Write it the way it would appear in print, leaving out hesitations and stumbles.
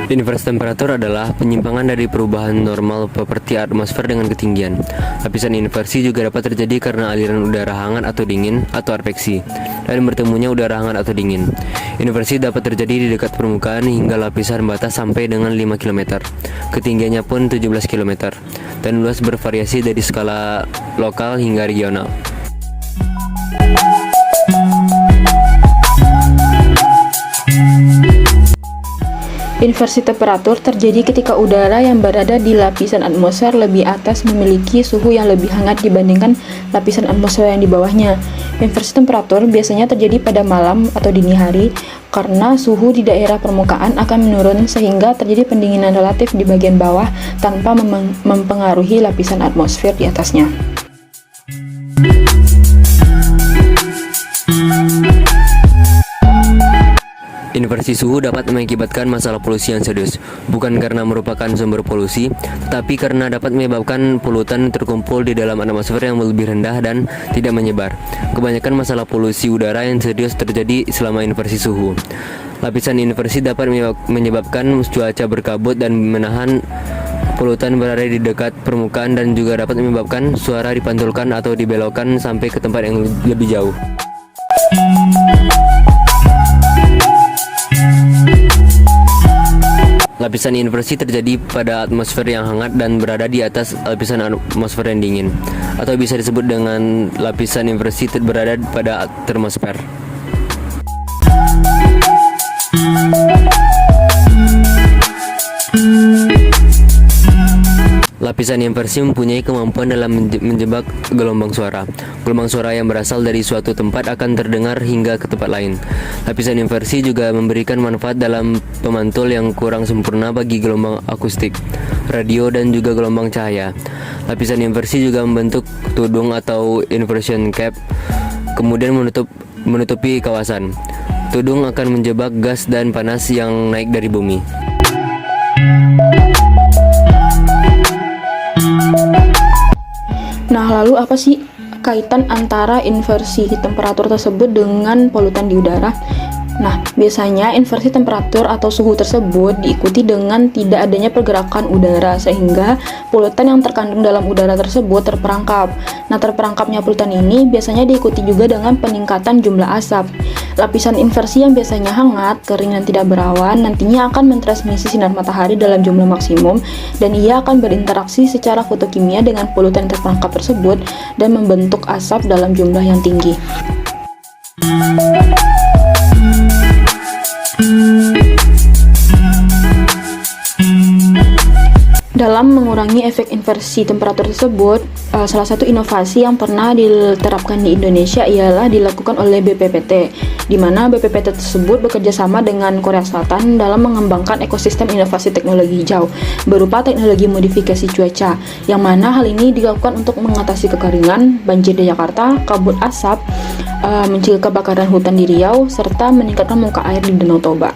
Inversi temperatur adalah penyimpangan dari perubahan normal properti atmosfer dengan ketinggian. Lapisan inversi juga dapat terjadi karena aliran udara hangat atau dingin atau adveksi, dan bertemunya udara hangat atau dingin. Inversi dapat terjadi di dekat permukaan hingga lapisan batas sampai dengan 5 km. Ketinggiannya pun 17 km, dan luas bervariasi dari skala lokal hingga regional. Inversi temperatur terjadi ketika udara yang berada di lapisan atmosfer lebih atas memiliki suhu yang lebih hangat dibandingkan lapisan atmosfer yang di bawahnya. Inversi temperatur biasanya terjadi pada malam atau dini hari karena suhu di daerah permukaan akan menurun sehingga terjadi pendinginan relatif di bagian bawah tanpa mempengaruhi lapisan atmosfer di atasnya. Inversi suhu dapat mengakibatkan masalah polusi yang serius, bukan karena merupakan sumber polusi, tetapi karena dapat menyebabkan polutan terkumpul di dalam atmosfer yang lebih rendah dan tidak menyebar. Kebanyakan masalah polusi udara yang serius terjadi selama inversi suhu. Lapisan inversi dapat menyebabkan cuaca berkabut dan menahan polutan berada di dekat permukaan, dan juga dapat menyebabkan suara dipantulkan atau dibelokkan sampai ke tempat yang lebih jauh. Lapisan inversi terjadi pada atmosfer yang hangat dan berada di atas lapisan atmosfer yang dingin, atau bisa disebut dengan lapisan inversi berada pada termosfer. Lapisan inversi mempunyai kemampuan dalam menjebak gelombang suara. Gelombang suara yang berasal dari suatu tempat akan terdengar hingga ke tempat lain. Lapisan inversi juga memberikan manfaat dalam pemantul yang kurang sempurna bagi gelombang akustik, radio, dan juga gelombang cahaya. Lapisan inversi juga membentuk tudung atau inversion cap, kemudian menutupi kawasan. Tudung akan menjebak gas dan panas yang naik dari bumi. Nah, lalu apa sih kaitan antara inversi temperatur tersebut dengan polutan di udara? Nah, biasanya inversi temperatur atau suhu tersebut diikuti dengan tidak adanya pergerakan udara sehingga polutan yang terkandung dalam udara tersebut terperangkap. Nah, terperangkapnya polutan ini biasanya diikuti juga dengan peningkatan jumlah asap. Lapisan inversi yang biasanya hangat, kering, dan tidak berawan nantinya akan mentransmisi sinar matahari dalam jumlah maksimum, dan ia akan berinteraksi secara fotokimia dengan polutan yang terperangkap tersebut dan membentuk asap dalam jumlah yang tinggi. Dalam mengurangi efek inversi temperatur tersebut, salah satu inovasi yang pernah diterapkan di Indonesia ialah dilakukan oleh BPPT, di mana BPPT tersebut bekerja sama dengan Korea Selatan dalam mengembangkan ekosistem inovasi teknologi hijau berupa teknologi modifikasi cuaca, yang mana hal ini dilakukan untuk mengatasi kekeringan, banjir di Jakarta, kabut asap, mencegah kebakaran hutan di Riau, serta meningkatkan muka air di Danau Toba.